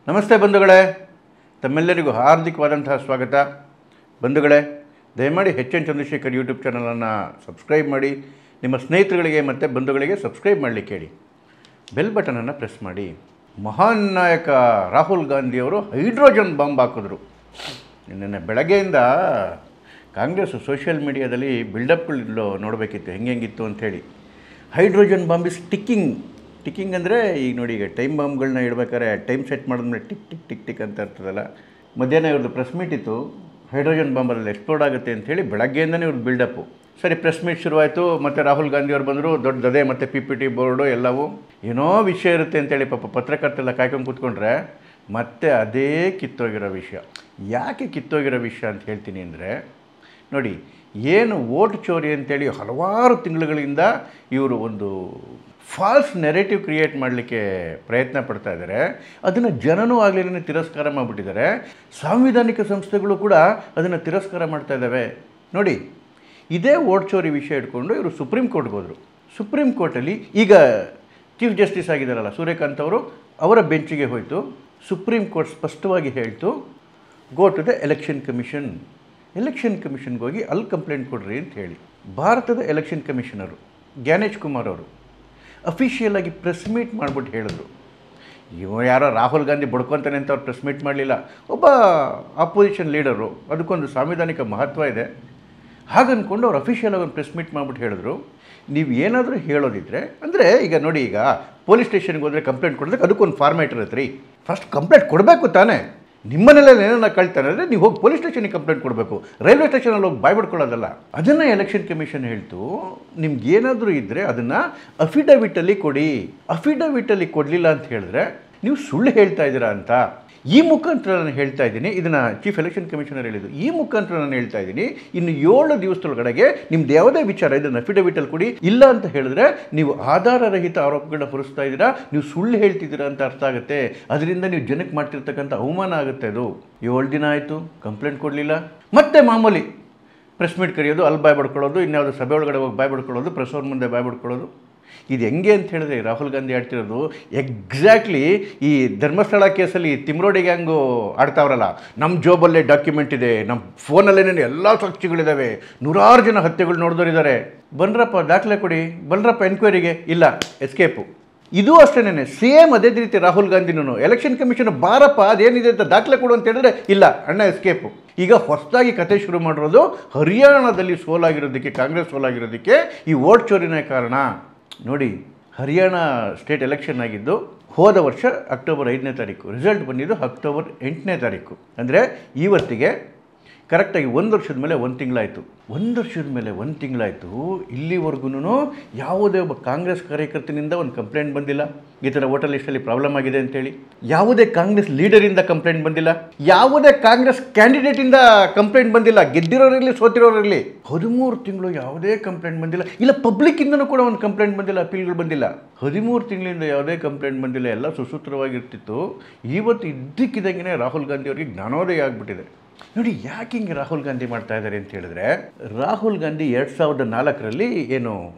ನಮಸ್ತೆ ಬಂಧುಗಳೇ, ತಮ್ಮೆಲ್ಲರಿಗೂ ಹಾರ್ದಿಕವಾದಂತಹ ಸ್ವಾಗತ. ಬಂಧುಗಳೇ, ದಯಮಾಡಿ ಎನ್ ಚಂದ್ರಶೇಖರ್ ಯೂಟ್ಯೂಬ್ ಚಾನಲನ್ನು ಸಬ್ಸ್ಕ್ರೈಬ್ ಮಾಡಿ. ನಿಮ್ಮ ಸ್ನೇಹಿತರುಗಳಿಗೆ ಮತ್ತು ಬಂಧುಗಳಿಗೆ ಸಬ್ಸ್ಕ್ರೈಬ್ ಮಾಡಲಿಕ್ಕೆ ಹೇಳಿ. ಬೆಲ್ ಬಟನನ್ನು ಪ್ರೆಸ್ ಮಾಡಿ. ಮಹಾನ್ ನಾಯಕ ರಾಹುಲ್ ಗಾಂಧಿಯವರು ಹೈಡ್ರೋಜನ್ ಬಾಂಬ್ ಹಾಕಿದ್ರು. ನಿನ್ನೆ ಬೆಳಗ್ಗೆಯಿಂದ ಕಾಂಗ್ರೆಸ್ ಸೋಷಿಯಲ್ ಮೀಡಿಯಾದಲ್ಲಿ ಬಿಲ್ಡಪ್ಗಳು ನೋಡಬೇಕಿತ್ತು, ಹೆಂಗಿತ್ತು ಅಂಥೇಳಿ. ಹೈಡ್ರೋಜನ್ ಬಾಂಬ್ ಇಸ್ ಟಿಕ್ಕಿಂಗ್ ಅಂದರೆ ಈಗ ನೋಡಿ, ಈಗ ಟೈಮ್ ಬಾಂಬ್ಗಳನ್ನ ಇಡಬೇಕಾದ್ರೆ ಟೈಮ್ ಸೆಟ್ ಮಾಡಿದ್ಮೇಲೆ ಟಿಕ್ ಟಿಕ್ ಟಿಕ್ ಟಿಕ್ ಅಂತ ಇರ್ತದಲ್ಲ. ಮಧ್ಯಾಹ್ನ ಇವ್ರದ್ದು ಪ್ರೆಸ್ ಮೀಟ್ ಇತ್ತು, ಹೈಡ್ರೋಜನ್ ಬಾಂಬಲ್ಲಿ ಎಕ್ಸ್ಪ್ಲೋಡ್ ಆಗುತ್ತೆ ಅಂಥೇಳಿ ಬೆಳಗ್ಗೆಯಿಂದನೇ ಇವ್ರದ್ದು ಬಿಲ್ಡಪ್ಪು. ಸರಿ, ಪ್ರೆಸ್ ಮೀಟ್ ಶುರುವಾಯಿತು. ಮತ್ತು ರಾಹುಲ್ ಗಾಂಧಿಯವ್ರು ಬಂದರು, ದೊಡ್ಡದೇ ಮತ್ತು PPT ಬೋರ್ಡು ಎಲ್ಲವೂ. ಏನೋ ವಿಷಯ ಇರುತ್ತೆ ಅಂತೇಳಿ ಪಾಪ ಪತ್ರಕರ್ತೆಲ್ಲ ಕಾಯ್ಕೊಂಡು ಕೂತ್ಕೊಂಡ್ರೆ ಮತ್ತೆ ಅದೇ ಕಿತ್ತೋಗಿರೋ ವಿಷಯ. ಯಾಕೆ ಕಿತ್ತೋಗಿರೋ ವಿಷಯ ಅಂತ ಹೇಳ್ತೀನಿ ಅಂದರೆ, ನೋಡಿ, ಏನು ವೋಟ್ ಚೋರಿ ಅಂತೇಳಿ ಹಲವಾರು ತಿಂಗಳುಗಳಿಂದ ಇವರು ಒಂದು ಫಾಲ್ಸ್ ನೆರೇಟಿವ್ ಕ್ರಿಯೇಟ್ ಮಾಡಲಿಕ್ಕೆ ಪ್ರಯತ್ನ ಪಡ್ತಾ ಇದ್ದಾರೆ. ಅದನ್ನು ಜನನೂ ಆಗಲೇ ತಿರಸ್ಕಾರ ಮಾಡಿಬಿಟ್ಟಿದ್ದಾರೆ. ಸಾಂವಿಧಾನಿಕ ಸಂಸ್ಥೆಗಳು ಕೂಡ ಅದನ್ನು ತಿರಸ್ಕಾರ ಮಾಡ್ತಾ ಇದ್ದಾವೆ. ನೋಡಿ, ಇದೇ ವೋಟ್ ಚೋರಿ ವಿಷಯ ಇಟ್ಕೊಂಡು ಇವರು ಸುಪ್ರೀಂ ಕೋರ್ಟ್ಗೆ ಹೋದರು. ಸುಪ್ರೀಂ ಕೋರ್ಟಲ್ಲಿ ಈಗ ಚೀಫ್ ಜಸ್ಟಿಸ್ ಆಗಿದ್ದಾರಲ್ಲ ಸೂರ್ಯಕಾಂತ್ ಅವರು, ಅವರ ಬೆಂಚಿಗೆ ಹೋಯಿತು. ಸುಪ್ರೀಂ ಕೋರ್ಟ್ ಸ್ಪಷ್ಟವಾಗಿ ಹೇಳ್ತು, ಗೋ ಟು ದ ಎಲೆಕ್ಷನ್ ಕಮಿಷನ್ಗೆ ಹೋಗಿ ಅಲ್ಲಿ ಕಂಪ್ಲೇಂಟ್ ಕೊಡ್ರಿ ಅಂತ ಹೇಳಿ. ಭಾರತದ ಎಲೆಕ್ಷನ್ ಕಮಿಷನರು ಜ್ಞಾನೇಶ್ ಕುಮಾರ್ ಅವರು ಅಫಿಷಿಯಲ್ ಆಗಿ ಪ್ರೆಸ್ ಮೀಟ್ ಮಾಡಿಬಿಟ್ಟು ಹೇಳಿದ್ರು. ಯಾರೋ ರಾಹುಲ್ ಗಾಂಧಿ ಬಡ್ಕೊತಾನೆ ಅಂತ ಅವ್ರು ಪ್ರೆಸ್ ಮೀಟ್ ಮಾಡಲಿಲ್ಲ. ಒಬ್ಬ ಅಪೋಸಿಷನ್ ಲೀಡರು, ಅದಕ್ಕೊಂದು ಸಾಂವಿಧಾನಿಕ ಮಹತ್ವ ಇದೆ. ಹಾಗನ್ಕೊಂಡು ಅವ್ರು ಅಫಿಷಿಯಲ್ ಆಗಿ ಒಂದು ಪ್ರೆಸ್ ಮೀಟ್ ಮಾಡಿಬಿಟ್ಟು ಹೇಳಿದ್ರು, ನೀವು ಏನಾದರೂ ಹೇಳೋದಿದ್ರೆ ಅಂದರೆ, ಈಗ ನೋಡಿ, ಈಗ ಪೊಲೀಸ್ ಸ್ಟೇಷನ್ಗೆ ಹೋದರೆ ಕಂಪ್ಲೇಂಟ್ ಕೊಡೋದಕ್ಕೆ ಅದಕ್ಕೊಂದು ಫಾರ್ಮ್ಯಾಟ್ ಇರುತ್ತೆ ರೀ. ಫಸ್ಟ್ ಕಂಪ್ಲೇಂಟ್ ಕೊಡಬೇಕು ತಾನೇ. ನಿಮ್ಮನೆಲ್ಲ ಏನಾರ ಕಳ್ತಾನೆ ಅಂದರೆ ನೀವು ಹೋಗಿ ಪೊಲೀಸ್ ಸ್ಟೇಷನಿಗೆ ಕಂಪ್ಲೇಂಟ್ ಕೊಡಬೇಕು, ರೈಲ್ವೆ ಸ್ಟೇಷನಲ್ಲಿ ಹೋಗಿ ಬಾಯ್ಬಿಡ್ಕೊಳ್ಳೋದಲ್ಲ. ಅದನ್ನು ಎಲೆಕ್ಷನ್ ಕಮಿಷನ್ ಹೇಳ್ತು, ನಿಮ್ಗೆ ಏನಾದರೂ ಇದ್ದರೆ ಅದನ್ನು ಅಫಿಡವಿಟಲ್ಲಿ ಕೊಡಿ. ಅಫಿಡವಿಟಲ್ಲಿ ಕೊಡಲಿಲ್ಲ ಅಂತ ಹೇಳಿದ್ರೆ ನೀವು ಸುಳ್ಳು ಹೇಳ್ತಾ ಇದ್ದೀರಾ ಅಂತ. ಈ ಮುಖಾಂತರ ನಾನು ಹೇಳ್ತಾ ಇದ್ದೀನಿ, ಇದನ್ನು ಚೀಫ್ ಎಲೆಕ್ಷನ್ ಕಮಿಷನರ್ ಹೇಳಿದ್ದು. ಈ ಮುಖಾಂತರ ನಾನು ಹೇಳ್ತಾ ಇದ್ದೀನಿ, ಇನ್ನು 7 ದಿವಸದೊಳಗಡೆಗೆ ನಿಮ್ದು ಯಾವುದೇ ವಿಚಾರ ಇದನ್ನು ಅಫಿಡವಿಟಲ್ಲಿ ಕೊಡಿ. ಇಲ್ಲ ಅಂತ ಹೇಳಿದ್ರೆ ನೀವು ಆಧಾರರಹಿತ ಆರೋಪಗಳನ್ನ ಹೊರಿಸ್ತಾ ಇದ್ದೀರಾ, ನೀವು ಸುಳ್ಳು ಹೇಳ್ತಿದ್ದೀರಾ ಅಂತ ಅರ್ಥ ಆಗುತ್ತೆ. ಅದರಿಂದ ನೀವು ಜನಕ್ಕೆ ಮಾಡ್ತಿರ್ತಕ್ಕಂಥ ಅವಮಾನ ಆಗುತ್ತೆ. ಅದು 7 ದಿನ ಆಯಿತು, ಕಂಪ್ಲೇಂಟ್ ಕೊಡಲಿಲ್ಲ. ಮತ್ತೆ ಮಾಮೂಲಿ ಪ್ರೆಸ್ ಮೀಟ್ ಕರೆಯೋದು, ಅಲ್ಲಿ ಬಾಯ್ ಬಡ್ಕೊಳ್ಳೋದು, ಇನ್ಯಾವುದೋ ಸಭೆ ಒಳಗಡೆ ಹೋಗಿ ಬಾಯ್ ಬಡ್ಕೊಳ್ಳೋದು, ಪ್ರೆಸ್ ಅವ್ರ ಮುಂದೆ ಬಾಯ್ ಬಡ್ಕೊಳ್ಳೋದು. ಇದು ಹೆಂಗೆ ಅಂತ ಹೇಳಿದ್ರೆ ರಾಹುಲ್ ಗಾಂಧಿ ಆಡ್ತಿರೋದು ಎಕ್ಸಾಕ್ಟ್ಲಿ ಈ ಧರ್ಮಸ್ಥಳ ಕೇಸಲ್ಲಿ ತಿಮ್ರೋಡಿ ಗ್ಯಾಂಗು ಆಡ್ತಾವ್ರಲ್ಲ, ನಮ್ಮ ಜೋಬಲ್ಲೇ ಡಾಕ್ಯುಮೆಂಟ್ ಇದೆ, ನಮ್ಮ ಫೋನಲ್ಲೇನೇ ಎಲ್ಲ ಸಾಕ್ಷಿಗಳಿದ್ದಾವೆ, 100 ಜನ ಹತ್ಯೆಗಳು ನೋಡಿದವರಿದ್ದಾರೆ, ಬನ್ರಪ್ಪ ದಾಖಲೆ ಕೊಡಿ, ಬನ್ರಪ್ಪ ಎನ್ಕ್ವೈರಿಗೆ, ಇಲ್ಲ ಎಸ್ಕೇಪು. ಇದು ಅಷ್ಟೇನೆ, ಸೇಮ್ ಅದೇ ರೀತಿ ರಾಹುಲ್ ಗಾಂಧಿನೂ ಎಲೆಕ್ಷನ್ ಕಮಿಷನ್ ಬಾರಪ್ಪ ಅದೇನಿದೆ ಅಂತ ದಾಖಲೆ ಕೊಡು ಅಂತ ಹೇಳಿದ್ರೆ ಇಲ್ಲ, ಅಣ್ಣ ಎಸ್ಕೇಪು. ಈಗ ಹೊಸದಾಗಿ ಕತೆ ಶುರು ಮಾಡಿರೋದು ಹರಿಯಾಣದಲ್ಲಿ ಸೋಲಾಗಿರೋದಕ್ಕೆ, ಕಾಂಗ್ರೆಸ್ ಸೋಲಾಗಿರೋದಕ್ಕೆ ಈ ವೋಟ್ ಚೋರಿನೇ ಕಾರಣ. ನೋಡಿ, ಹರಿಯಾಣ ಸ್ಟೇಟ್ ಎಲೆಕ್ಷನ್ ಆಗಿದ್ದು ಹೋದ ವರ್ಷ ಅಕ್ಟೋಬರ್ 5ನೇ ತಾರೀಕು, ರಿಸಲ್ಟ್ ಬಂದಿದ್ದು ಅಕ್ಟೋಬರ್ 8ನೇ ತಾರೀಕು. ಅಂದರೆ ಇವತ್ತಿಗೆ ಕರೆಕ್ಟಾಗಿ 1 ವರ್ಷದ ಮೇಲೆ 1 ತಿಂಗಳಾಯಿತು. 1 ವರ್ಷದ ಮೇಲೆ 1 ತಿಂಗಳಾಯಿತು. ಇಲ್ಲಿವರೆಗೂ ಯಾವುದೇ ಒಬ್ಬ ಕಾಂಗ್ರೆಸ್ ಕಾರ್ಯಕರ್ತನಿಂದ ಒಂದು ಕಂಪ್ಲೇಂಟ್ ಬಂದಿಲ್ಲ, ಈ ಥರ ವೋಟರ್ ಲಿಸ್ಟಲ್ಲಿ ಪ್ರಾಬ್ಲಮ್ ಆಗಿದೆ ಅಂತೇಳಿ. ಯಾವುದೇ ಕಾಂಗ್ರೆಸ್ ಲೀಡರಿಂದ ಕಂಪ್ಲೇಂಟ್ ಬಂದಿಲ್ಲ, ಯಾವುದೇ ಕಾಂಗ್ರೆಸ್ ಕ್ಯಾಂಡಿಡೇಟಿಂದ ಕಂಪ್ಲೇಂಟ್ ಬಂದಿಲ್ಲ, ಗೆದ್ದಿರೋರಿರಲಿ ಸೋತಿರೋರಿರಲಿ. 13 ತಿಂಗಳು ಯಾವುದೇ ಕಂಪ್ಲೇಂಟ್ ಬಂದಿಲ್ಲ. ಇಲ್ಲ, ಪಬ್ಲಿಕ್ಕಿಂದನೂ ಕೂಡ ಒಂದು ಕಂಪ್ಲೇಂಟ್ ಬಂದಿಲ್ಲ, ಅಪೀಲ್ಗಳು ಬಂದಿಲ್ಲ. 13 ತಿಂಗಳಿಂದ ಯಾವುದೇ ಕಂಪ್ಲೇಂಟ್ ಬಂದಿಲ್ಲ, ಎಲ್ಲ ಸುಸೂತ್ರವಾಗಿರ್ತಿತ್ತು. ಇವತ್ತು ಇದ್ದಕ್ಕಿದ್ದಂಗೆ ರಾಹುಲ್ ಗಾಂಧಿ ಅವರಿಗೆ ಜ್ಞಾನೋದಯ ಆಗಿಬಿಟ್ಟಿದೆ. ನೋಡಿ, ಯಾಕೆ ಹಿಂಗೆ ರಾಹುಲ್ ಗಾಂಧಿ ಮಾಡ್ತಾ ಇದ್ದಾರೆ ಅಂತ ಹೇಳಿದ್ರೆ, ರಾಹುಲ್ ಗಾಂಧಿ 2004ರಲ್ಲಿ ಏನು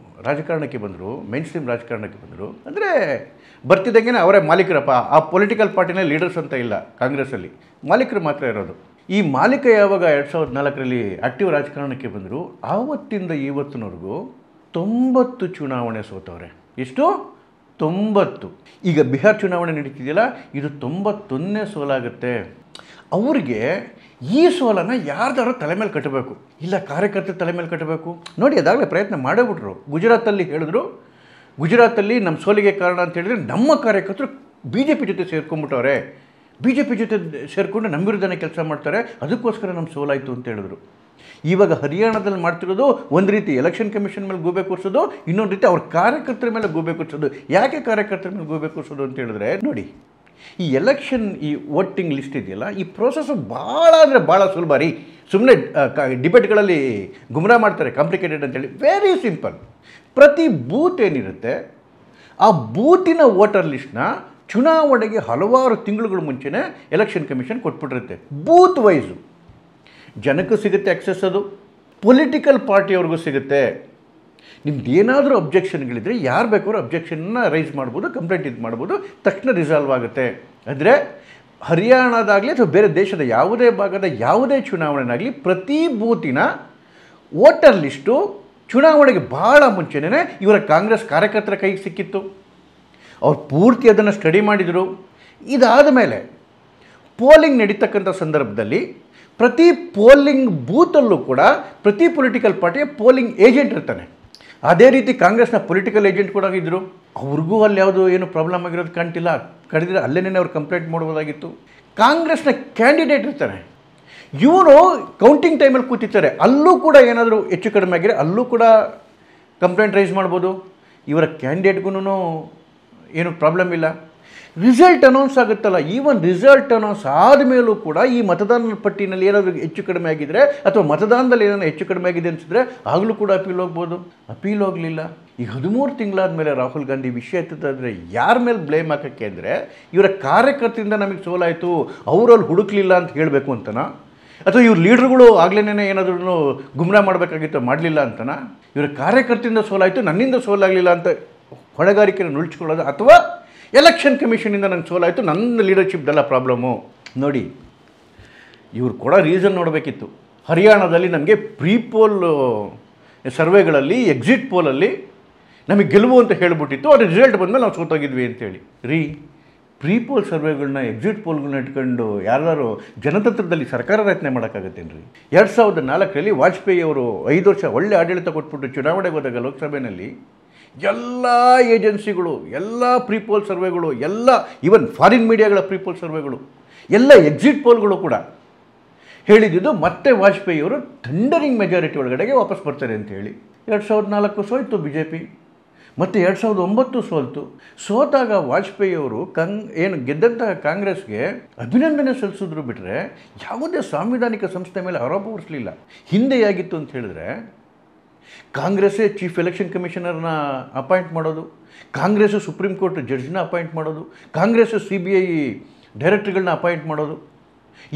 ರಾಜಕಾರಣಕ್ಕೆ ಬಂದರು, ಮೈನ್ ಸ್ಟ್ರೀಮ್ ರಾಜಕಾರಣಕ್ಕೆ ಬಂದರು. ಅಂದರೆ ಬರ್ತಿದ್ದಂಗೆ ಅವರೇ ಮಾಲೀಕರಪ್ಪ. ಆ ಪೊಲಿಟಿಕಲ್ ಪಾರ್ಟಿನೇ ಲೀಡರ್ಸ್ ಅಂತ ಇಲ್ಲ, ಕಾಂಗ್ರೆಸ್ಸಲ್ಲಿ ಮಾಲೀಕರು ಮಾತ್ರ ಇರೋದು. ಈ ಮಾಲೀಕ ಯಾವಾಗ 2004ರಲ್ಲಿ ಆಕ್ಟಿವ್ ರಾಜಕಾರಣಕ್ಕೆ ಬಂದರು, ಆವತ್ತಿಂದ ಇವತ್ತಿನವರೆಗೂ 90 ಚುನಾವಣೆ ಸೋತವ್ರೆ. ಎಷ್ಟು? 90. ಈಗ ಬಿಹಾರ್ ಚುನಾವಣೆ ನಡೀತಿದೆಯಲ್ಲ, ಇದು 91ನೇ ಸೋಲಾಗುತ್ತೆ. ಅವ್ರಿಗೆ ಈ ಸೋಲನ್ನು ಯಾರ್ದಾರು ತಲೆ ಮೇಲೆ ಕಟ್ಟಬೇಕು, ಇಲ್ಲ ಕಾರ್ಯಕರ್ತರ ತಲೆ ಮೇಲೆ ಕಟ್ಟಬೇಕು. ನೋಡಿ, ಅದಾಗಲೇ ಪ್ರಯತ್ನ ಮಾಡೇಬಿಟ್ರು. ಗುಜರಾತಲ್ಲಿ ಹೇಳಿದ್ರು, ಗುಜರಾತಲ್ಲಿ ನಮ್ಮ ಸೋಲಿಗೆ ಕಾರಣ ಅಂತ ಹೇಳಿದ್ರೆ ನಮ್ಮ ಕಾರ್ಯಕರ್ತರು BJP ಜೊತೆ ಸೇರ್ಕೊಂಡ್ಬಿಟ್ಟವ್ರೆ, BJP ಜೊತೆ ಸೇರಿಕೊಂಡು ನಮ್ಮ ವಿರುದ್ಧನೇ ಕೆಲಸ ಮಾಡ್ತಾರೆ, ಅದಕ್ಕೋಸ್ಕರ ನಮ್ಮ ಸೋಲಾಯಿತು ಅಂತ ಹೇಳಿದ್ರು. ಇವಾಗ ಹರಿಯಾಣದಲ್ಲಿ ಮಾಡ್ತಿರೋದು ಒಂದು ರೀತಿ ಎಲೆಕ್ಷನ್ ಕಮಿಷನ್ ಮೇಲೆ ಗೂಬೆ ಕೂರಿಸೋದು, ಇನ್ನೊಂದು ರೀತಿ ಅವ್ರ ಕಾರ್ಯಕರ್ತರ ಮೇಲೆ ಗೂಬೆ ಕೂರಿಸೋದು. ಯಾಕೆ ಕಾರ್ಯಕರ್ತರ ಮೇಲೆ ಗೂಬೆ ಕೂರಿಸೋದು ಅಂತ ಹೇಳಿದ್ರೆ, ನೋಡಿ, ಈ ಎಲೆಕ್ಷನ್ ಈ ವೋಟಿಂಗ್ ಲಿಸ್ಟ್ ಇದೆಯಲ್ಲ, ಈ ಪ್ರೋಸೆಸ್ಸು ಭಾಳ ಅಂದರೆ ಭಾಳ ಸುಲಭ ರೀ. ಸುಮ್ಮನೆ ಡಿಬೇಟ್ಗಳಲ್ಲಿ ಗುಮ್ರಾ ಮಾಡ್ತಾರೆ, ಕಾಂಪ್ಲಿಕೇಟೆಡ್ ಅಂತೇಳಿ. Very simple. ಪ್ರತಿ ಬೂತ್ ಏನಿರುತ್ತೆ, ಆ ಬೂತಿನ ವೋಟರ್ ಲಿಸ್ಟ್ನ ಚುನಾವಣೆಗೆ ಹಲವಾರು ತಿಂಗಳುಗಳ ಮುಂಚೆನೇ ಎಲೆಕ್ಷನ್ ಕಮಿಷನ್ ಕೊಟ್ಬಿಟ್ಟಿರುತ್ತೆ. ಬೂತ್ ವೈಸು ಜನಕ್ಕೂ ಸಿಗುತ್ತೆ ಆಕ್ಸೆಸ್, ಅದು ಪೊಲಿಟಿಕಲ್ ಪಾರ್ಟಿಯವ್ರಿಗೂ ಸಿಗುತ್ತೆ. ನಿಮ್ದು ಏನಾದರೂ ಅಬ್ಜೆಕ್ಷನ್ಗಳಿದ್ರೆ ಯಾರು ಬೇಕಾದ್ರೂ ಅಬ್ಜೆಕ್ಷನ್ನ ರೈಸ್ ಮಾಡ್ಬೋದು, ಕಂಪ್ಲೇಂಟ್ ಇದು ಮಾಡ್ಬೋದು, ತಕ್ಷಣ ರಿಸಾಲ್ವ್ ಆಗುತ್ತೆ. ಅಂದರೆ ಹರಿಯಾಣದಾಗಲಿ ಅಥವಾ ಬೇರೆ ದೇಶದ ಯಾವುದೇ ಭಾಗದ ಯಾವುದೇ ಚುನಾವಣೆನಾಗಲಿ ಪ್ರತಿ ಬೂತಿನ ವೋಟರ್ ಲಿಸ್ಟು ಚುನಾವಣೆಗೆ ಭಾಳ ಮುಂಚೆನೇ ಇವರ ಕಾಂಗ್ರೆಸ್ ಕಾರ್ಯಕರ್ತರ ಕೈಗೆ ಸಿಕ್ಕಿತ್ತು. ಅವ್ರು ಪೂರ್ತಿ ಅದನ್ನು ಸ್ಟಡಿ ಮಾಡಿದರು. ಇದಾದ ಮೇಲೆ ಪೋಲಿಂಗ್ ನಡೀತಕ್ಕಂಥ ಸಂದರ್ಭದಲ್ಲಿ ಪ್ರತಿ ಪೋಲಿಂಗ್ ಬೂತಲ್ಲೂ ಕೂಡ ಪ್ರತಿ ಪೊಲಿಟಿಕಲ್ ಪಾರ್ಟಿಯ ಪೋಲಿಂಗ್ ಏಜೆಂಟ್ ಇರ್ತಾನೆ. ಅದೇ ರೀತಿ ಕಾಂಗ್ರೆಸ್ನ ಪೊಲಿಟಿಕಲ್ ಏಜೆಂಟ್ ಕೂಡ ಇದ್ದರು. ಅವ್ರಿಗೂ ಅಲ್ಲಿ ಯಾವುದು ಏನು ಪ್ರಾಬ್ಲಮ್ ಆಗಿರೋದು ಕಾಣ್ತಿಲ್ಲ. ಕಡಿದ್ರೆ ಅಲ್ಲೇನೇ ಅವ್ರು ಕಂಪ್ಲೇಂಟ್ ಮಾಡ್ಬೋದಾಗಿತ್ತು. ಕಾಂಗ್ರೆಸ್ನ ಕ್ಯಾಂಡಿಡೇಟ್ ಇರ್ತಾನೆ, ಇವರು ಕೌಂಟಿಂಗ್ ಟೈಮಲ್ಲಿ ಕೂತಿರ್ತಾರೆ. ಅಲ್ಲೂ ಕೂಡ ಏನಾದರೂ ಹೆಚ್ಚು ಕಡಿಮೆ ಆಗಿದ್ರೆ ಅಲ್ಲೂ ಕೂಡ ಕಂಪ್ಲೇಂಟ್ ರೈಸ್ ಮಾಡ್ಬೋದು. ಇವರ ಕ್ಯಾಂಡಿಡೇಟ್ಗೂ ಏನು ಪ್ರಾಬ್ಲಮ್ ಇಲ್ಲ. ರಿಸಲ್ಟ್ ಅನೌನ್ಸ್ ಆಗುತ್ತಲ್ಲ, ಈವನ್ ರಿಸಲ್ಟ್ ಅನೌನ್ಸ್ ಆದಮೇಲೂ ಕೂಡ ಈ ಮತದಾನದ ಪಟ್ಟಿನಲ್ಲಿ ಏನಾದರೂ ಹೆಚ್ಚು ಕಡಿಮೆ ಆಗಿದ್ದರೆ ಅಥವಾ ಮತದಾನದಲ್ಲಿ ಏನಾದರೂ ಹೆಚ್ಚು ಕಡಿಮೆ ಆಗಿದೆ ಅನಿಸಿದ್ರೆ ಆಗಲೂ ಕೂಡ ಅಪೀಲ್ ಹೋಗ್ಬೋದು. ಅಪೀಲ್ ಹೋಗಲಿಲ್ಲ. ಈಗ 13 ತಿಂಗಳಾದ ಮೇಲೆ ರಾಹುಲ್ ಗಾಂಧಿ ವಿಷಯ ಎತ್ತಿದ್ರೆ ಯಾರ ಮೇಲೆ ಬ್ಲೇಮ್ ಹಾಕೋಕ್ಕೆ ಅಂದರೆ ಇವರ ಕಾರ್ಯಕರ್ತರಿಂದ ನಮಗೆ ಸೋಲಾಯಿತು, ಅವರಲ್ಲಿ ಹುಡುಕ್ಲಿಲ್ಲ ಅಂತ ಹೇಳಬೇಕು ಅಂತನಾ, ಅಥವಾ ಇವ್ರ ಲೀಡ್ರುಗಳು ಆಗ್ಲೇನೇ ಏನಾದ್ರೂ ಗುಮ್ರಾ ಮಾಡಬೇಕಾಗಿತ್ತು ಮಾಡಲಿಲ್ಲ ಅಂತನಾ, ಇವರ ಕಾರ್ಯಕರ್ತರಿಂದ ಸೋಲಾಯಿತು ನನ್ನಿಂದ ಸೋಲಾಗಲಿಲ್ಲ ಅಂತ ಹೊಣೆಗಾರಿಕೆಯನ್ನು ನುಳ್ಚಿಕೊಳ್ಳೋದು, ಅಥವಾ ಎಲೆಕ್ಷನ್ ಕಮಿಷನಿಂದ ನಂಗೆ ಸೋಲಾಯಿತು ನನ್ನ ಲೀಡರ್ಶಿಪ್ದೆಲ್ಲ ಪ್ರಾಬ್ಲಮ್ಮು. ನೋಡಿ, ಇವ್ರು ಕೂಡ ರೀಸನ್ ನೋಡಬೇಕಿತ್ತು. ಹರಿಯಾಣದಲ್ಲಿ ನಮಗೆ ಪ್ರೀಪೋಲ್ ಸರ್ವೆಗಳಲ್ಲಿ ಎಕ್ಸಿಟ್ ಪೋಲಲ್ಲಿ ನಮಗೆ ಗೆಲುವು ಅಂತ ಹೇಳಿಬಿಟ್ಟಿತ್ತು. ಅದ್ರ ರಿಸಲ್ಟ್ ಬಂದಮೇಲೆ ನಾವು ಸೋತೋಗಿದ್ವಿ ಅಂತೇಳಿ. ಪ್ರೀಪೋಲ್ ಸರ್ವೆಗಳನ್ನ ಎಕ್ಸಿಟ್ ಪೋಲ್ಗಳನ್ನ ಇಟ್ಕೊಂಡು ಯಾರು ಜನತಂತ್ರದಲ್ಲಿ ಸರ್ಕಾರ ರಚನೆ ಮಾಡೋಕ್ಕಾಗತ್ತೇನ್ರಿ? 2004ರಲ್ಲಿ ವಾಜಪೇಯಿ ಅವರು 5 ವರ್ಷ ಒಳ್ಳೆ ಆಡಳಿತ ಕೊಟ್ಬಿಟ್ಟು ಚುನಾವಣೆಗೆ ಹೋದಾಗ ಲೋಕಸಭೆಯಲ್ಲಿ ಎಲ್ಲ ಏಜೆನ್ಸಿಗಳು, ಎಲ್ಲ ಪ್ರೀಪೋಲ್ ಸರ್ವೆಗಳು, ಎಲ್ಲ ಈವನ್ ಫಾರಿನ್ ಮೀಡಿಯಾಗಳ ಪ್ರೀಪೋಲ್ ಸರ್ವೆಗಳು, ಎಲ್ಲ ಎಕ್ಸಿಟ್ ಪೋಲ್ಗಳು ಕೂಡ ಹೇಳಿದ್ದು ಮತ್ತೆ ವಾಜಪೇಯಿಯವರು ಥಂಡರಿಂಗ್ ಮೆಜಾರಿಟಿ ಒಳಗಡೆಗೆ ವಾಪಸ್ ಬರ್ತಾರೆ ಅಂತ ಹೇಳಿ. 2004 ಸೋಯಿತು BJP, ಮತ್ತು 2009 ಸೋಲ್ತು. ಸೋತಾಗ ವಾಜಪೇಯಿಯವರು ಏನು ಗೆದ್ದಂತಹ ಕಾಂಗ್ರೆಸ್ಗೆ ಅಭಿನಂದನೆ ಸಲ್ಲಿಸಿದ್ರು ಬಿಟ್ಟರೆ ಯಾವುದೇ ಸಾಂವಿಧಾನಿಕ ಸಂಸ್ಥೆ ಮೇಲೆ ಆರೋಪ ಹೊರಿಸಲಿಲ್ಲ. ಹಿಂದೆ ಆಗಿತ್ತು ಅಂತ ಹೇಳಿದ್ರೆ ಕಾಂಗ್ರೆಸ್ಸೇ ಚೀಫ್ ಎಲೆಕ್ಷನ್ ಕಮಿಷನರ್ನ ಅಪಾಯಿಂಟ್ ಮಾಡೋದು, ಕಾಂಗ್ರೆಸ್ಸು ಸುಪ್ರೀಂ ಕೋರ್ಟ್ ಜಡ್ಜ್ನ ಅಪಾಯಿಂಟ್ ಮಾಡೋದು, ಕಾಂಗ್ರೆಸ್ಸು CBI ಡೈರೆಕ್ಟರ್ಗಳನ್ನ ಅಪಾಯಿಂಟ್ ಮಾಡೋದು.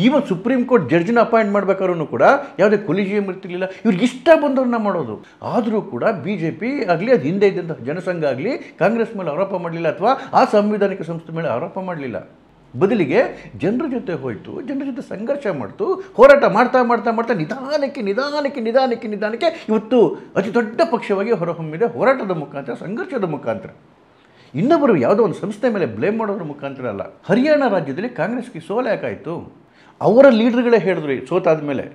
ಈವನ್ ಸುಪ್ರೀಂ ಕೋರ್ಟ್ ಜಡ್ಜ್ನ ಅಪಾಯಿಂಟ್ ಮಾಡಬೇಕಾದ್ರೂ ಕೂಡ ಯಾವುದೇ ಕೊಲಿಜಿಯಂ ಇರ್ತಿರ್ಲಿಲ್ಲ. ಇವ್ರಿಗೆ ಇಷ್ಟ ಬಂದವ್ರನ್ನ ಮಾಡೋದು. ಆದರೂ ಕೂಡ BJP ಆಗಲಿ, ಅದು ಹಿಂದೆ ಇದ್ದಂಥ ಜನಸಂಘ ಆಗಲಿ ಕಾಂಗ್ರೆಸ್ ಮೇಲೆ ಆರೋಪ ಮಾಡಲಿಲ್ಲ, ಅಥವಾ ಆ ಸಾಂವಿಧಾನಿಕ ಸಂಸ್ಥೆ ಮೇಲೆ ಆರೋಪ ಮಾಡಲಿಲ್ಲ. ಬದಲಿಗೆ ಜನರ ಜೊತೆ ಹೋಯಿತು, ಜನರ ಜೊತೆ ಸಂಘರ್ಷ ಮಾಡ್ತು, ಹೋರಾಟ ಮಾಡ್ತಾ ಮಾಡ್ತಾ ಮಾಡ್ತಾ ನಿಧಾನಕ್ಕೆ ಇವತ್ತು ಅತಿ ದೊಡ್ಡ ಪಕ್ಷವಾಗಿ ಹೊರಹೊಮ್ಮಿದೆ. ಹೋರಾಟದ ಮುಖಾಂತರ, ಸಂಘರ್ಷದ ಮುಖಾಂತರ, ಇನ್ನೊಬ್ಬರು ಯಾವುದೋ ಒಂದು ಸಂಸ್ಥೆ ಮೇಲೆ ಬ್ಲೇಮ್ ಮಾಡೋದ್ರ ಮುಖಾಂತರ ಅಲ್ಲ. ಹರಿಯಾಣ ರಾಜ್ಯದಲ್ಲಿ ಕಾಂಗ್ರೆಸ್ಗೆ ಸೋಲು ಯಾಕಾಯಿತು? ಅವರ ಲೀಡರ್ಗಳೇ ಹೇಳಿದ್ರು ಸೋತಾದ ಮೇಲೆ.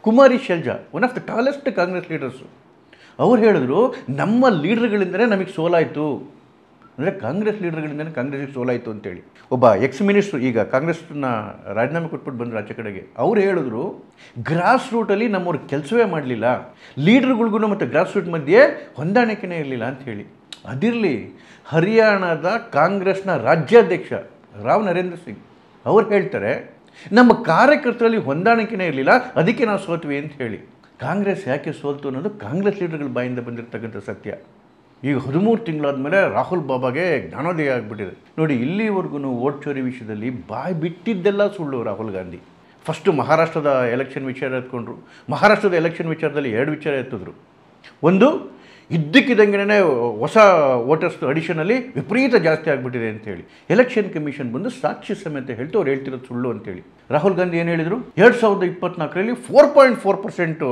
Kumari Selja, one of the tallest Congress leaders, ಅವ್ರು ಹೇಳಿದ್ರು ನಮ್ಮ ಲೀಡರ್ಗಳಿಂದಲೇ ನಮಗೆ ಸೋಲಾಯಿತು, ಅಂದರೆ ಕಾಂಗ್ರೆಸ್ ಲೀಡರ್ಗಳಿಂದಲೇ ಕಾಂಗ್ರೆಸ್ಗೆ ಸೋಲಾಯಿತು ಅಂತೇಳಿ. ಒಬ್ಬ ಮಿನಿಸ್ಟ್ರು ಈಗ ಕಾಂಗ್ರೆಸ್ನ ರಾಜೀನಾಮೆ ಕೊಟ್ಬಿಟ್ಟು ಬಂದರು ಆಚೆ ಕಡೆಗೆ. ಅವ್ರು ಹೇಳಿದ್ರು ಗ್ರಾಸ್ ರೂಟಲ್ಲಿ ನಮ್ಮವ್ರು ಕೆಲಸವೇ ಮಾಡಲಿಲ್ಲ, ಲೀಡರ್ಗಳಿಗೂ ಮತ್ತು ಗ್ರಾಸ್ ರೂಟ್ ಮಧ್ಯೆ ಹೊಂದಾಣಿಕೆನೇ ಇರಲಿಲ್ಲ ಅಂತ ಹೇಳಿ. ಅದಿರಲಿ, ಹರಿಯಾಣದ ಕಾಂಗ್ರೆಸ್ನ ರಾಜ್ಯಾಧ್ಯಕ್ಷ ರಾವ್ ನರೇಂದ್ರ ಸಿಂಗ್ ಅವ್ರು ಹೇಳ್ತಾರೆ ನಮ್ಮ ಕಾರ್ಯಕರ್ತರಲ್ಲಿ ಹೊಂದಾಣಿಕೆನೇ ಇರಲಿಲ್ಲ, ಅದಕ್ಕೆ ನಾವು ಸೋತ್ವಿ ಅಂತ ಹೇಳಿ. ಕಾಂಗ್ರೆಸ್ ಯಾಕೆ ಸೋಲ್ತು ಅನ್ನೋದು ಕಾಂಗ್ರೆಸ್ ಲೀಡರ್ಗಳ ಬಾಯಿಂದ ಬಂದಿರತಕ್ಕಂಥ ಸತ್ಯ. ಈಗ 13 ತಿಂಗಳಾದ ಮೇಲೆ ರಾಹುಲ್ ಬಾಬಾಗೆ ಜ್ಞಾನೋದಯ ಆಗಿಬಿಟ್ಟಿದೆ. ನೋಡಿ, ಇಲ್ಲಿವರೆಗೂ ವೋಟ್ ಚೋರಿ ವಿಷಯದಲ್ಲಿ ಬಾಯಿ ಬಿಟ್ಟಿದ್ದೆಲ್ಲ ಸುಳ್ಳು ರಾಹುಲ್ ಗಾಂಧಿ. ಫಸ್ಟು ಮಹಾರಾಷ್ಟ್ರದ ಎಲೆಕ್ಷನ್ ವಿಚಾರ ಎತ್ಕೊಂಡ್ರು. ಮಹಾರಾಷ್ಟ್ರದ ಎಲೆಕ್ಷನ್ ವಿಚಾರದಲ್ಲಿ 2 ವಿಚಾರ ಎತ್ತಿದ್ರು. ಒಂದು, ಇದ್ದಕ್ಕಿದ್ದಂಗೆ ಹೊಸ ವೋಟರ್ಸ್ ಅಡಿಷನಲ್ಲಿ ವಿಪರೀತ ಜಾಸ್ತಿ ಆಗಿಬಿಟ್ಟಿದೆ ಅಂತೇಳಿ ಎಲೆಕ್ಷನ್ ಕಮಿಷನ್ ಬಂದು ಸಾಕ್ಷಿ ಸಮೇತ ಹೇಳ್ತು ಅವ್ರು ಹೇಳ್ತಿರೋದು ಸುಳ್ಳು ಅಂತೇಳಿ. ರಾಹುಲ್ ಗಾಂಧಿ ಏನು ಹೇಳಿದರು? 2024ರಲ್ಲಿ 4.4%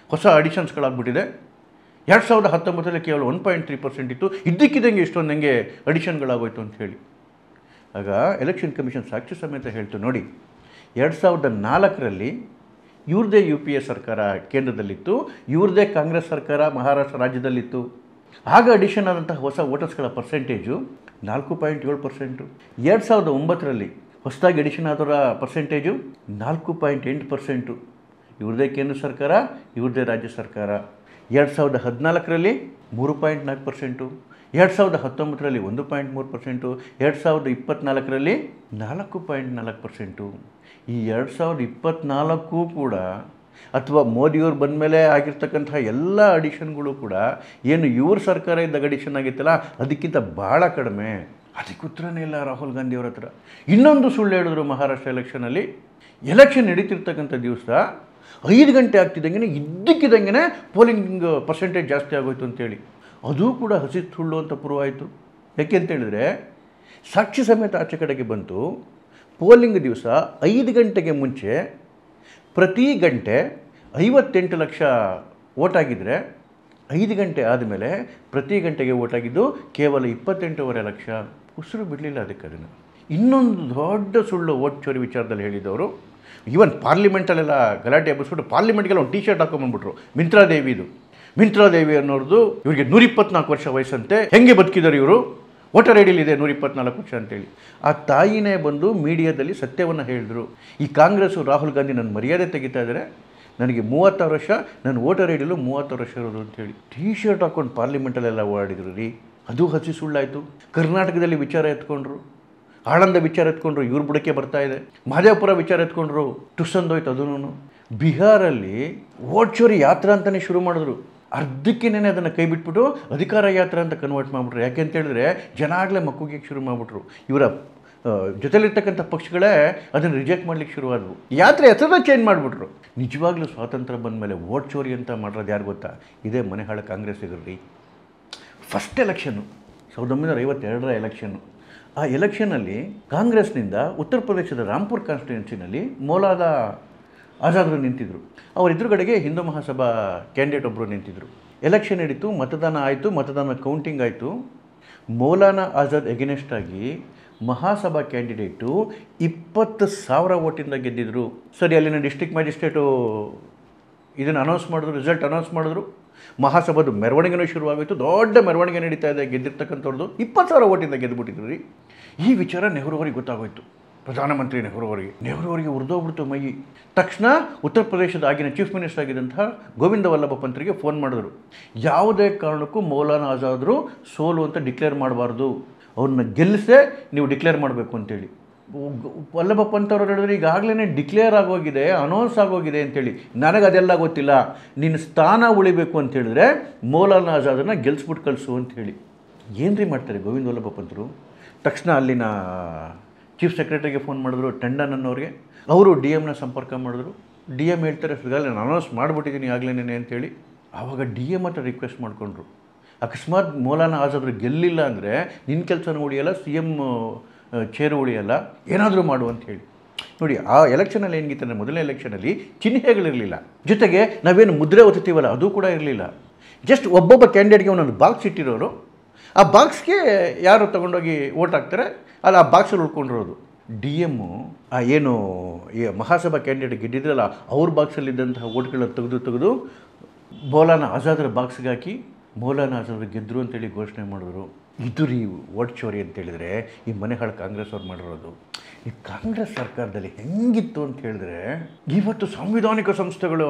ಹೊಸ ಅಡಿಷನ್ಸ್ಗಳಾಗ್ಬಿಟ್ಟಿದೆ. 2019ರಲ್ಲಿ ಕೇವಲ 1.3% ಇತ್ತು. ಇದ್ದಕ್ಕಿದ್ದಂಗೆ ಇಷ್ಟೊಂದಂಗೆ ಅಡಿಷನ್ಗಳಾಗೋಯ್ತು ಅಂತ ಹೇಳಿ. ಆಗ ಎಲೆಕ್ಷನ್ ಕಮಿಷನ್ ಸಾಕ್ಷಿ ಸಮೇತ ಹೇಳ್ತು, ನೋಡಿ 2004ರಲ್ಲಿ ಇವ್ರದ್ದೇ UPA ಸರ್ಕಾರ ಕೇಂದ್ರದಲ್ಲಿತ್ತು, ಇವ್ರದ್ದೇ ಕಾಂಗ್ರೆಸ್ ಸರ್ಕಾರ ಮಹಾರಾಷ್ಟ್ರ ರಾಜ್ಯದಲ್ಲಿತ್ತು. ಆಗ ಅಡಿಷನ್ ಆದಂತಹ ಹೊಸ ವೋಟರ್ಸ್ಗಳ ಪರ್ಸೆಂಟೇಜು 4.7%. 2009ರಲ್ಲಿ ಹೊಸದಾಗಿ ಅಡಿಷನ್ ಆದವರ ಪರ್ಸೆಂಟೇಜು 4.8%. ಇವ್ರದ್ದೇ ಕೇಂದ್ರ ಸರ್ಕಾರ, ಇವ್ರದ್ದೇ ರಾಜ್ಯ ಸರ್ಕಾರ. 2014ರಲ್ಲಿ 3.4%, 2019ರಲ್ಲಿ 1.3%, 2024ರಲ್ಲಿ 4.4%. ಈ 2024 ಕೂಡ ಅಥವಾ ಮೋದಿಯವ್ರು ಬಂದ ಮೇಲೆ ಆಗಿರ್ತಕ್ಕಂಥ ಎಲ್ಲ ಅಡಿಷನ್ಗಳು ಕೂಡ ಏನು ಇವ್ರ ಸರ್ಕಾರ ಇದ್ದಾಗ ಅಡಿಷನ್ ಆಗಿತ್ತಲ್ಲ ಅದಕ್ಕಿಂತ ಭಾಳ ಕಡಿಮೆ. ಅದಕ್ಕೆ ಉತ್ತರನೇ ಇಲ್ಲ ರಾಹುಲ್ ಗಾಂಧಿ ಅವ್ರ ಹತ್ರ. ಇನ್ನೊಂದು ಸುಳ್ಳು ಹೇಳಿದ್ರು ಮಹಾರಾಷ್ಟ್ರ ಎಲೆಕ್ಷನಲ್ಲಿ. ಎಲೆಕ್ಷನ್ ನಡೀತಿರ್ತಕ್ಕಂಥ ದಿವಸ 5 ಗಂಟೆ ಆಗ್ತಿದ್ದಂಗೆ ಇದ್ದಕ್ಕಿದ್ದಂಗೆ ಪೋಲಿಂಗ್ ಪರ್ಸೆಂಟೇಜ್ ಜಾಸ್ತಿ ಆಗೋಯ್ತು ಅಂತೇಳಿ. ಅದು ಕೂಡ ಹಸಿ ಸುಳ್ಳು ಅಂತ ಪ್ರೂವ್ ಆಯಿತು. ಯಾಕೆ ಅಂತೇಳಿದ್ರೆ ಸಾಕ್ಷಿ ಸಮೇತ ಆಚೆ ಕಡೆಗೆ ಬಂತು. ಪೋಲಿಂಗ್ ದಿವಸ 5 ಗಂಟೆಗೆ ಮುಂಚೆ ಪ್ರತಿ ಗಂಟೆ 58 ಲಕ್ಷ ವೋಟ್ ಆಗಿದ್ದರೆ 5 ಗಂಟೆ ಆದಮೇಲೆ ಪ್ರತಿ ಗಂಟೆಗೆ ವೋಟ್ ಆಗಿದ್ದು ಕೇವಲ 28.5 ಲಕ್ಷ. ಉಸಿರು ಬಿಡಲಿಲ್ಲ ಅದಕ್ಕೆ. ಅದನ್ನು ಇನ್ನೊಂದು ದೊಡ್ಡ ಸುಳ್ಳು ವೋಟ್ ಚೋರಿ ವಿಚಾರದಲ್ಲಿ ಹೇಳಿದವರು, ಈವನ್ ಪಾರ್ಲಿಮೆಂಟಲ್ಲೆಲ್ಲ ಗಲಾಟೆ ಎಬ್ಬಿಸ್ಬಿಟ್ಟು ಪಾರ್ಲಿಮೆಂಟ್ಗೆಲ್ಲ ಒಂದು ಟಿ-ಶರ್ಟ್ ಹಾಕೊಂಡ್ಬಂದ್ಬಿಟ್ರು. ಮಿಂತ್ರಾದೇವಿ ಅನ್ನೋರ್ದು, ಇವರಿಗೆ 124 ವರ್ಷ ವಯಸ್ಸಂತೆ, ಹೆಂಗೆ ಬದುಕಿದ್ದಾರೆ ಇವರು, ವೋಟರ್ ಐಡಿಯಲ್ಲಿದೆ 124 ವರ್ಷ ಅಂತೇಳಿ. ಆ ತಾಯಿನೇ ಬಂದು ಮೀಡಿಯಾದಲ್ಲಿ ಸತ್ಯವನ್ನು ಹೇಳಿದ್ರು. ಈ ಕಾಂಗ್ರೆಸ್ಸು ರಾಹುಲ್ ಗಾಂಧಿ ನನ್ನ ಮರ್ಯಾದೆ ತೆಗಿತಾ ಇದ್ದಾರೆ, ನನಗೆ 36 ವರ್ಷ, ನನ್ನ ವೋಟರ್ ಐಡಿಯಲ್ಲೂ 36 ವರ್ಷ ಇರೋದು ಅಂತೇಳಿ ಟಿ-ಶರ್ಟ್ ಹಾಕ್ಕೊಂಡು ಪಾರ್ಲಿಮೆಂಟಲ್ಲೆಲ್ಲ ಓಡಾಡಿದ್ರು ರೀ. ಅದು ಹಸಿ ಸುಳ್ಳಾಯಿತು. ಕರ್ನಾಟಕದಲ್ಲಿ ವಿಚಾರ ಎತ್ಕೊಂಡ್ರು, ಆಳಂದ ವಿಚಾರ ಎತ್ಕೊಂಡ್ರು, ಇವ್ರ ಬುಡಕ್ಕೆ ಬರ್ತಾ ಇದೆ. ಮಹದೇವಪುರ ವಿಚಾರ ಎತ್ಕೊಂಡ್ರು, ಟುಸಂದೋಯ್ತು ಅದೂ. ಬಿಹಾರಲ್ಲಿ ವೋಟ್ ಚೋರಿ ಯಾತ್ರಾ ಅಂತಲೇ ಶುರು ಮಾಡಿದ್ರು. ಅರ್ಧಕ್ಕೇನೆ ಅದನ್ನು ಕೈ ಬಿಟ್ಬಿಟ್ಟು ಅಧಿಕಾರ ಯಾತ್ರೆ ಅಂತ ಕನ್ವರ್ಟ್ ಮಾಡಿಬಿಟ್ರು. ಯಾಕೆ ಅಂತ ಹೇಳಿದ್ರೆ ಜನ ಆಗಲೇ ಮಕ್ಕಳಿಗೆ ಶುರು ಮಾಡಿಬಿಟ್ರು. ಇವರ ಜೊತೆಲಿರ್ತಕ್ಕಂಥ ಪಕ್ಷಗಳೇ ಅದನ್ನು ರಿಜೆಕ್ಟ್ ಮಾಡ್ಲಿಕ್ಕೆ ಶುರುವಾದವು. ಯಾತ್ರೆ ಹೆಸರನ್ನ ಚೇಂಜ್ ಮಾಡಿಬಿಟ್ರು. ನಿಜವಾಗ್ಲೂ ಸ್ವಾತಂತ್ರ್ಯ ಬಂದ ಮೇಲೆ ವೋಟ್ ಚೋರಿ ಅಂತ ಮಾಡೋದು ಯಾರು ಗೊತ್ತಾ? ಇದೇ ಮನೆಹಾಳ ಕಾಂಗ್ರೆಸ್ಸಿಗರ್ರಿ. ಫಸ್ಟ್ ಎಲೆಕ್ಷನ್ನು 1952ರ ಎಲೆಕ್ಷನ್ನು. ಆ ಎಲೆಕ್ಷನಲ್ಲಿ ಕಾಂಗ್ರೆಸ್ನಿಂದ ಉತ್ತರ ಪ್ರದೇಶದ ರಾಂಪುರ್ ಕಾನ್ಸ್ಟಿಟ್ಯೂನ್ಸಿನಲ್ಲಿ ಮೌಲಾನಾ ಆಜಾದ್ರು ನಿಂತಿದ್ದರು. ಅವರ ಎದುರುಗಡೆಗೆ ಹಿಂದೂ ಮಹಾಸಭಾ ಕ್ಯಾಂಡಿಡೇಟ್ ಒಬ್ಬರು ನಿಂತಿದ್ದರು. ಎಲೆಕ್ಷನ್ ನಡೀತು, ಮತದಾನ ಆಯಿತು, ಮತದಾನ ಕೌಂಟಿಂಗ್ ಆಯಿತು. ಮೌಲಾನಾ ಆಜಾದ್ ಎಗೇನೆಸ್ಟ್ ಆಗಿ ಮಹಾಸಭಾ ಕ್ಯಾಂಡಿಡೇಟು 20,000 ವೋಟಿಂದ ಗೆದ್ದಿದ್ರು. ಸರಿ, ಅಲ್ಲಿನ ಡಿಸ್ಟ್ರಿಕ್ಟ್ ಮ್ಯಾಜಿಸ್ಟ್ರೇಟು ಇದನ್ನು ಅನೌನ್ಸ್ ಮಾಡಿದ್ರು, ರಿಸಲ್ಟ್ ಅನೌನ್ಸ್ ಮಾಡಿದ್ರು. ಮಹಾಸಭಾದು ಮೆರವಣಿಗೆನೂ ಶುರುವಾಗೋಯಿತು. ದೊಡ್ಡ ಮೆರವಣಿಗೆ ನಡೀತಾ ಇದೆ. ಗೆದ್ದಿರ್ತಕ್ಕಂಥವ್ರದ್ದು 20,000 ವೋಟಿಂದ ಗೆದ್ದುಬಿಟ್ಟಿದ್ರು ರೀ. ಈ ವಿಚಾರ ನೆಹರು ಅವರಿಗೆ ಗೊತ್ತಾಗೋಯಿತು, ಪ್ರಧಾನಮಂತ್ರಿ ನೆಹರು ಅವರಿಗೆ ಉರಿದೋಗ್ಬಿಡ್ತು ಮೈ. ತಕ್ಷಣ ಉತ್ತರ ಪ್ರದೇಶದ ಆಗಿನ ಚೀಫ್ ಮಿನಿಸ್ಟರ್ ಆಗಿದ್ದಂತಹ ಗೋವಿಂದ ವಲ್ಲಭ ಪಂತ್ರಿಗೆ ಫೋನ್ ಮಾಡಿದ್ರು. ಯಾವುದೇ ಕಾರಣಕ್ಕೂ ಮೌಲಾನಾ ಆಜಾದ್ರು ಸೋಲು ಅಂತ ಡಿಕ್ಲೇರ್ ಮಾಡಬಾರ್ದು, ಅವ್ರನ್ನ ಗೆಲ್ಲಿಸೇ ನೀವು ಡಿಕ್ಲೇರ್ ಮಾಡಬೇಕು ಅಂತೇಳಿ. ವಲ್ಲಭ ಪಂತ್ ಅವರು ಹೇಳಿದ್ರೆ ಈಗಾಗಲೇ ಡಿಕ್ಲೇರ್ ಆಗೋಗಿದೆ, ಅನೌನ್ಸ್ ಆಗೋಗಿದೆ ಅಂತೇಳಿ. ನನಗೆ ಅದೆಲ್ಲ ಗೊತ್ತಿಲ್ಲ, ನಿನ್ನ ಸ್ಥಾನ ಉಳಿಬೇಕು ಅಂತ ಹೇಳಿದ್ರೆ ಮೌಲಾನಾ ಆಜಾದನ್ನು ಗೆಲ್ಲಿಸ್ಬಿಟ್ಟು ಕಳಿಸು ಅಂಥೇಳಿ. ಏನು ರೀ ಮಾಡ್ತಾರೆ ಗೋವಿಂದ ವಲ್ಲಭ ಪಂತರು? ತಕ್ಷಣ ಅಲ್ಲಿನ ಚೀಫ್ ಸೆಕ್ರೆಟರಿಗೆ ಫೋನ್ ಮಾಡಿದ್ರು, ಟಂಡನ್ ಅನ್ನೋರಿಗೆ. ಅವರು ಡಿ.ಎಮ್ನ ಸಂಪರ್ಕ ಮಾಡಿದ್ರು. ಡಿ.ಎಮ್ ಹೇಳ್ತಾರೆ, ಈಗಾಗಲೇ ನಾನು ಅನೌನ್ಸ್ ಮಾಡಿಬಿಟ್ಟಿದ್ದೀನಿ ಆಗಲೇನೆ ಅಂತೇಳಿ. ಆವಾಗ ಡಿ.ಎಮ್ ಹತ್ರ ರಿಕ್ವೆಸ್ಟ್ ಮಾಡಿಕೊಂಡ್ರು, ಅಕಸ್ಮಾತ್ ಮೌಲಾನಾ ಆಜಾದ್ರು ಗೆಲ್ಲಿಲ್ಲ ಅಂದರೆ ನಿನ್ನ ಕೆಲಸನೂ ಉಳಿಯಲ್ಲ, CM ಚೇರು ಉಳಿಯಲ್ಲ, ಏನಾದರೂ ಮಾಡು ಅಂತ ಹೇಳಿ. ನೋಡಿ, ಆ ಎಲೆಕ್ಷನಲ್ಲಿ ಏನಿಗಿತ್ತಂದರೆ ಮೊದಲನೇ ಎಲೆಕ್ಷನಲ್ಲಿ ಚಿಹ್ನೆಗಳಿರಲಿಲ್ಲ. ಜೊತೆಗೆ ನಾವೇನು ಮುದ್ರೆ ಓದ್ತೀವಲ್ಲ ಅದು ಕೂಡ ಇರಲಿಲ್ಲ. ಜಸ್ಟ್ ಒಬ್ಬೊಬ್ಬ ಕ್ಯಾಂಡಿಡೇಟ್ಗೆ ಒಂದೊಂದು ಬಾಕ್ಸ್ ಇಟ್ಟಿರೋರು. ಆ ಬಾಕ್ಸ್ಗೆ ಯಾರು ತೊಗೊಂಡೋಗಿ ವೋಟ್ ಹಾಕ್ತಾರೆ ಅಲ್ಲಿ ಆ ಬಾಕ್ಸಲ್ಲಿ ಉಳ್ಕೊಂಡಿರೋದು. ಡಿ.ಎಮ್ಮು ಏನು ಈ ಮಹಾಸಭಾ ಕ್ಯಾಂಡಿಡೇಟ್ ಗೆದ್ದಿದ್ರಲ್ಲ ಅವ್ರ ಬಾಕ್ಸಲ್ಲಿದ್ದಂತಹ ವೋಟ್ಗಳನ್ನ ತೆಗೆದು ಮೌಲಾನಾ ಆಜಾದ್ರ ಬಾಕ್ಸ್ಗೆ ಹಾಕಿ ಮೌಲಾನಾ ಆಜಾದ್ ಗೆದ್ದರು ಅಂತೇಳಿ ಘೋಷಣೆ ಮಾಡಿದ್ರು. ಇದು ರೀ ವೋಟ್ ಚೋರಿ ಅಂತೇಳಿದರೆ ಈ ಮನೆಹಾಳು ಕಾಂಗ್ರೆಸ್ ಅವ್ರು ಮಾಡಿರೋದು. ಈ ಕಾಂಗ್ರೆಸ್ ಸರ್ಕಾರದಲ್ಲಿ ಹೆಂಗಿತ್ತು ಅಂತ ಹೇಳಿದ್ರೆ, ಇವತ್ತು ಸಾಂವಿಧಾನಿಕ ಸಂಸ್ಥೆಗಳು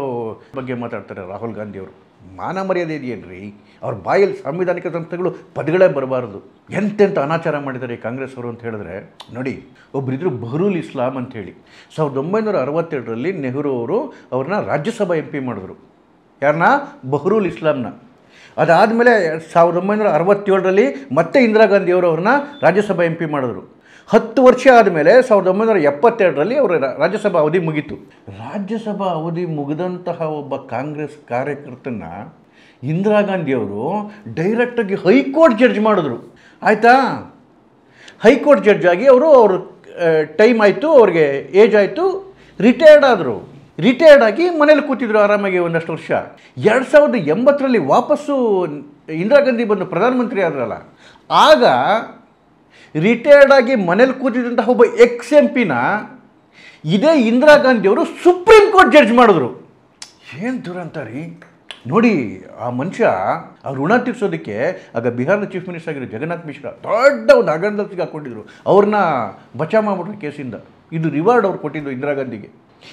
ಬಗ್ಗೆ ಮಾತಾಡ್ತಾರೆ ರಾಹುಲ್ ಗಾಂಧಿ ಅವರು. ಮಾನ ಮರ್ಯಾದೆ ಇದೆಯೇನ್ರಿ? ಅವ್ರ ಬಾಯಲ್ಲಿ ಸಾಂವಿಧಾನಿಕ ಸಂಸ್ಥೆಗಳು ಪದಗಳೇ ಬರಬಾರ್ದು. ಎಂತೆಂಥ ಅನಾಚಾರ ಮಾಡಿದ್ದಾರೆ ಈ ಕಾಂಗ್ರೆಸ್ ಅವರು ಅಂತ ಹೇಳಿದ್ರೆ ನೋಡಿ. ಒಬ್ಬರಿದ್ರು ಬಹರೂಲ್ ಇಸ್ಲಾಂ ಅಂಥೇಳಿ. 1967ರಲ್ಲಿ ನೆಹರು ಅವರು ಅವ್ರನ್ನ ರಾಜ್ಯಸಭಾ MP ಮಾಡಿದ್ರು. ಯಾರನ್ನ? ಬಹರೂಲ್ ಇಸ್ಲಾಂನ. ಅದಾದಮೇಲೆ 1967ರಲ್ಲಿ ಮತ್ತೆ ಇಂದಿರಾ ಗಾಂಧಿ ಅವರು ಅವ್ರನ್ನ ರಾಜ್ಯಸಭಾ MP ಮಾಡಿದ್ರು. 10 ವರ್ಷ ಆದಮೇಲೆ 1972ರಲ್ಲಿ ಅವರ ರಾಜ್ಯಸಭಾ ಅವಧಿ ಮುಗೀತು. ರಾಜ್ಯಸಭಾ ಅವಧಿ ಮುಗಿದಂತಹ ಒಬ್ಬ ಕಾಂಗ್ರೆಸ್ ಕಾರ್ಯಕರ್ತನ ಇಂದಿರಾ ಗಾಂಧಿಯವರು ಡೈರೆಕ್ಟಾಗಿ ಹೈಕೋರ್ಟ್ ಜಡ್ಜ್ ಮಾಡಿದ್ರು. ಆಯಿತಾ? ಹೈಕೋರ್ಟ್ ಜಡ್ಜ್ ಆಗಿ ಅವ್ರ ಟೈಮ್ ಆಯಿತು, ಅವ್ರಿಗೆ ಏಜ್ ಆಯಿತು, ರಿಟೈರ್ಡ್ ಆದರು. ರಿಟೈರ್ಡ್ ಆಗಿ ಮನೇಲಿ ಕೂತಿದ್ರು ಆರಾಮಾಗಿ ಒಂದಷ್ಟು ವರ್ಷ. 2080ರಲ್ಲಿ ವಾಪಸ್ಸು ಇಂದಿರಾ ಗಾಂಧಿ ಬಂದು ಪ್ರಧಾನಮಂತ್ರಿ ಆದ್ರಲ್ಲ, ಆಗ ರಿಟೈರ್ಡ್ ಆಗಿ ಮನೇಲಿ ಕೂತಿದ್ದಂತಹ ಒಬ್ಬ MP ಇದೇ ಇಂದಿರಾ ಗಾಂಧಿಯವರು ಸುಪ್ರೀಂ ಕೋರ್ಟ್ ಜಡ್ಜ್ ಮಾಡಿದ್ರು. ಏನು ದುರಂತ ರೀ ನೋಡಿ. ಆ ಮನುಷ್ಯ ಆ ಋಣ ತೀರ್ಸೋದಕ್ಕೆ ಆಗ ಬಿಹಾರದ ಚೀಫ್ ಮಿನಿಸ್ಟರ್ ಆಗಿರೋ ಜಗನ್ನಾಥ್ ಮಿಶ್ರಾ ದೊಡ್ಡ ಒಂದು ಹಗರಣದಲ್ಲಿ ಹಾಕ್ಕೊಂಡಿದ್ರು. ಅವ್ರನ್ನ ಬಚಾವ್ ಮಾಡಿಬಿಟ್ರು ಕೇಸಿಂದ. ಇದು ರಿವಾರ್ಡ್ ಅವ್ರು ಕೊಟ್ಟಿದ್ದು ಇಂದಿರಾ ಗಾಂಧಿಗೆ.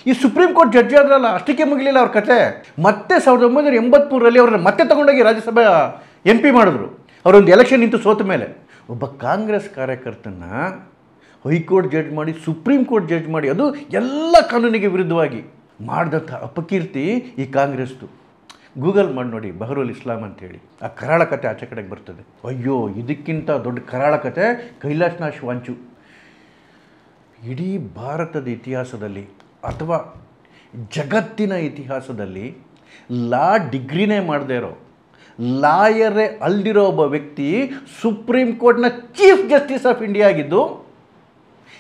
ಈ ಸುಪ್ರೀಂ ಕೋರ್ಟ್ ಜಡ್ಜ್ ಆದ್ರಲ್ಲ, ಅಷ್ಟಕ್ಕೆ ಮುಗಿಲಿಲ್ಲ ಅವ್ರ ಕತೆ. ಮತ್ತೆ 1983ರಲ್ಲಿ ಅವ್ರನ್ನ ಮತ್ತೆ ತಗೊಂಡೋಗಿ ರಾಜ್ಯಸಭಾ MP ಮಾಡಿದ್ರು. ಅವರೊಂದು ಎಲೆಕ್ಷನ್ ನಿಂತು ಸೋತ ಮೇಲೆ. ಒಬ್ಬ ಕಾಂಗ್ರೆಸ್ ಕಾರ್ಯಕರ್ತನ ಹೈಕೋರ್ಟ್ ಜಡ್ಜ್ ಮಾಡಿ, ಸುಪ್ರೀಂ ಕೋರ್ಟ್ ಜಡ್ಜ್ ಮಾಡಿ, ಅದು ಎಲ್ಲ ಕಾನೂನಿಗೆ ವಿರುದ್ಧವಾಗಿ ಮಾಡಿದಂಥ ಅಪಕೀರ್ತಿ ಈ ಕಾಂಗ್ರೆಸ್ದು. ಗೂಗಲ್ ಮಾಡಿ ನೋಡಿ ಬಹರೂಲ್ ಇಸ್ಲಾಂ ಅಂತೇಳಿ. ಆ ಕರಾಳ ಕತೆ ಆಚೆ ಕಡೆಗೆ ಬರ್ತದೆ. ಅಯ್ಯೋ, ಇದಕ್ಕಿಂತ ದೊಡ್ಡ ಕರಾಳ ಕತೆ ಕೈಲಾಶ್ನಾಥ್ ವಾಂಚು. ಇಡೀ ಭಾರತದ ಇತಿಹಾಸದಲ್ಲಿ ಅಥವಾ ಜಗತ್ತಿನ ಇತಿಹಾಸದಲ್ಲಿ ಲಾ ಡಿಗ್ರಿನೇ ಮಾಡದೇ ಇರೋ, ಲಾಯರೇ ಅಲ್ದಿರೋ ಒಬ್ಬ ವ್ಯಕ್ತಿ ಸುಪ್ರೀಂ ಕೋರ್ಟ್ನ ಚೀಫ್ ಜಸ್ಟಿಸ್ ಆಫ್ ಇಂಡಿಯಾ ಆಗಿದ್ದು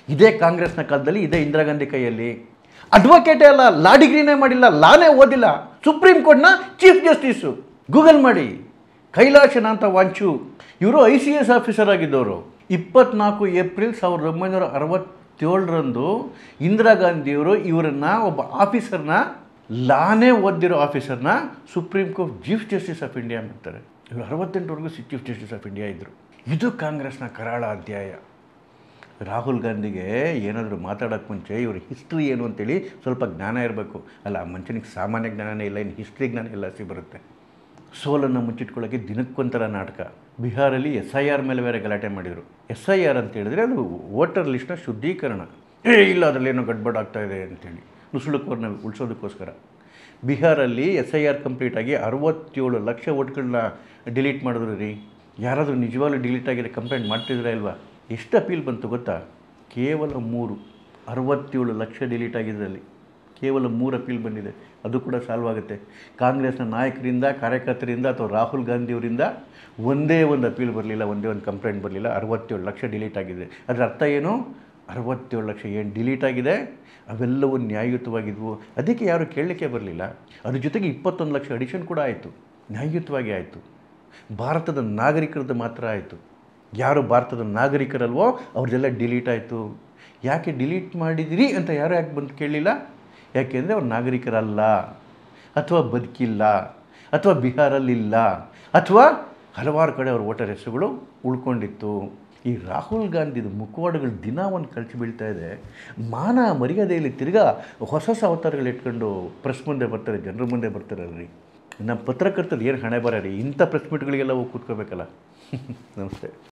ಇದೇ ಕಾಂಗ್ರೆಸ್ನ ಕಾಲದಲ್ಲಿ ಇದೇ ಇಂದಿರಾ ಗಾಂಧಿ ಕೈಯಲ್ಲಿ. ಅಡ್ವೊಕೇಟೇ ಅಲ್ಲ, ಲಾ ಡಿಗ್ರಿನೇ ಮಾಡಿಲ್ಲ, ಲಾನೇ ಓದಿಲ್ಲ, ಸುಪ್ರೀಂ ಕೋರ್ಟ್ನ ಚೀಫ್ ಜಸ್ಟಿಸು. ಗೂಗಲ್ ಮಾಡಿ. ಕೈಲಾಶನಾಥ ವಾಂಚು ಇವರು ICS ಆಫೀಸರ್ ಆಗಿದ್ದವರು. 24 ಏಪ್ರಿಲ್ 1967 ಇಂದಿರಾ ಗಾಂಧಿಯವರು ಇವರನ್ನ, ಒಬ್ಬ ಆಫೀಸರ್ನ, ಲಾನೇ ಓದಿರೋ ಆಫೀಸರ್ನ Supreme Court Chief Justice of India ಮಾಡ್ತಾರೆ. ಇವರು 68ವರೆಗೂ ಚೀಫ್ ಜಸ್ಟಿಸ್ ಆಫ್ ಇಂಡಿಯಾ ಇದ್ದರು. ಇದು ಕಾಂಗ್ರೆಸ್ನ ಕರಾಳ ಅಧ್ಯಾಯ. ರಾಹುಲ್ ಗಾಂಧಿಗೆ ಏನಾದರೂ ಮಾತಾಡೋಕ್ಕೆ ಮುಂಚೆ ಇವ್ರ ಹಿಸ್ಟ್ರಿ ಏನು ಅಂತೇಳಿ ಸ್ವಲ್ಪ ಜ್ಞಾನ ಇರಬೇಕು. ಅಲ್ಲ, ಮನುಷ್ಯನಿಗೆ ಸಾಮಾನ್ಯ ಜ್ಞಾನನೇ ಇಲ್ಲ, ಇನ್ನು ಹಿಸ್ಟ್ರಿ ಜ್ಞಾನ ಎಲ್ಲ ಬರುತ್ತೆ. ಸೋಲನ್ನು ಮುಚ್ಚಿಟ್ಕೊಳ್ಳೋಕ್ಕೆ ದಿನಕ್ಕೊಂಥರ ನಾಟಕ. ಬಿಹಾರಲ್ಲಿ SIR ಮೇಲೆ ಬೇರೆ ಗಲಾಟೆ ಮಾಡಿದರು. SIR ಅಂತ ಹೇಳಿದ್ರೆ ಅದು ವೋಟರ್ ಲಿಸ್ಟ್ನ ಶುದ್ಧೀಕರಣ. ಇಲ್ಲ, ಅದರಲ್ಲೇನೋ ಗಡ್ಬಡ್ ಆಗ್ತಾ ಇದೆ ಅಂತೇಳಿ ನುಸುಳುಕೋರನ್ನ ಉಳಿಸೋದಕ್ಕೋಸ್ಕರ ಬಿಹಾರಲ್ಲಿ SIR ಕಂಪ್ಲೀಟಾಗಿ 67 ಲಕ್ಷ ವೋಟ್ಗಳನ್ನ ಡಿಲೀಟ್ ಮಾಡಿದ್ರು ರೀ. ಯಾರಾದರೂ ನಿಜವಾಗ್ಲೂ ಡಿಲೀಟ್ ಆಗಿದೆ ಕಂಪ್ಲೇಂಟ್ ಮಾಡ್ತಿದ್ರೆ ಇಲ್ವಾ? ಎಷ್ಟು ಅಪೀಲ್ ಬಂತು ಗೊತ್ತಾ? ಕೇವಲ 3. 67 ಲಕ್ಷ ಡಿಲೀಟ್ ಆಗಿದ್ರಲ್ಲಿ ಕೇವಲ 3 ಅಪೀಲ್ ಬಂದಿದೆ. ಅದು ಕೂಡ ಸಾಲ್ವ್ ಆಗುತ್ತೆ. ಕಾಂಗ್ರೆಸ್ನ ನಾಯಕರಿಂದ, ಕಾರ್ಯಕರ್ತರಿಂದ ಅಥವಾ ರಾಹುಲ್ ಗಾಂಧಿಯವರಿಂದ ಒಂದೇ ಒಂದು ಅಪೀಲ್ ಬರಲಿಲ್ಲ, ಒಂದೇ ಒಂದು ಕಂಪ್ಲೇಂಟ್ ಬರಲಿಲ್ಲ. 67 ಲಕ್ಷ ಡಿಲೀಟ್ ಆಗಿದೆ. ಅದರ ಅರ್ಥ ಏನು? 67 ಲಕ್ಷ ಏನು ಡಿಲೀಟ್ ಆಗಿದೆ ಅವೆಲ್ಲವೂ ನ್ಯಾಯಯುತವಾಗಿದ್ವು. ಅದಕ್ಕೆ ಯಾರು ಕೇಳಲಿಕ್ಕೆ ಬರಲಿಲ್ಲ. ಅದ್ರ ಜೊತೆಗೆ 21 ಲಕ್ಷ ಅಡಿಷನ್ ಕೂಡ ಆಯಿತು, ನ್ಯಾಯಯುತವಾಗಿ ಆಯಿತು. ಭಾರತದ ನಾಗರಿಕರದ್ದು ಮಾತ್ರ ಆಯಿತು. ಯಾರು ಭಾರತದ ನಾಗರಿಕರಲ್ವೋ ಅವ್ರದ್ದೆಲ್ಲ ಡಿಲೀಟ್ ಆಯಿತು. ಯಾಕೆ ಡಿಲೀಟ್ ಮಾಡಿದಿರಿ ಅಂತ ಯಾರು ಯಾಕೆ ಬಂದು ಕೇಳಲಿಲ್ಲ? ಯಾಕೆಂದರೆ ಅವ್ರು ನಾಗರಿಕರಲ್ಲ, ಅಥವಾ ಬದುಕಿಲ್ಲ, ಅಥವಾ ಬಿಹಾರಲ್ಲಿಲ್ಲ, ಅಥವಾ ಹಲವಾರು ಕಡೆ ಅವ್ರ ವೋಟರ್ ಹೆಸರುಗಳು ಉಳ್ಕೊಂಡಿತ್ತು. ಈ ರಾಹುಲ್ ಗಾಂಧಿದು ಮುಖವಾಡಗಳು ದಿನ ಒಂದು ಕಳಚಿ ಬೀಳ್ತಾ ಇದೆ. ಮಾನ ಮರ್ಯಾದೆಯಲ್ಲಿ ತಿರ್ಗಾ ಹೊಸ ಅವತಾರಗಳು ಇಟ್ಕೊಂಡು ಪ್ರೆಸ್ ಮುಂದೆ ಬರ್ತಾರೆ, ಜನರ ಮುಂದೆ ಬರ್ತಾರಲ್ರಿ. ನಮ್ಮ ಪತ್ರಕರ್ತರು ಏನು ಹಣೆ ಬರ ರೀ, ಇಂಥ ಪ್ರೆಸ್ ಮೀಟ್ಗಳಿಗೆಲ್ಲ ಹೋಗಿ ಕೂತ್ಕೋಬೇಕಲ್ಲ. ನಮಸ್ತೆ.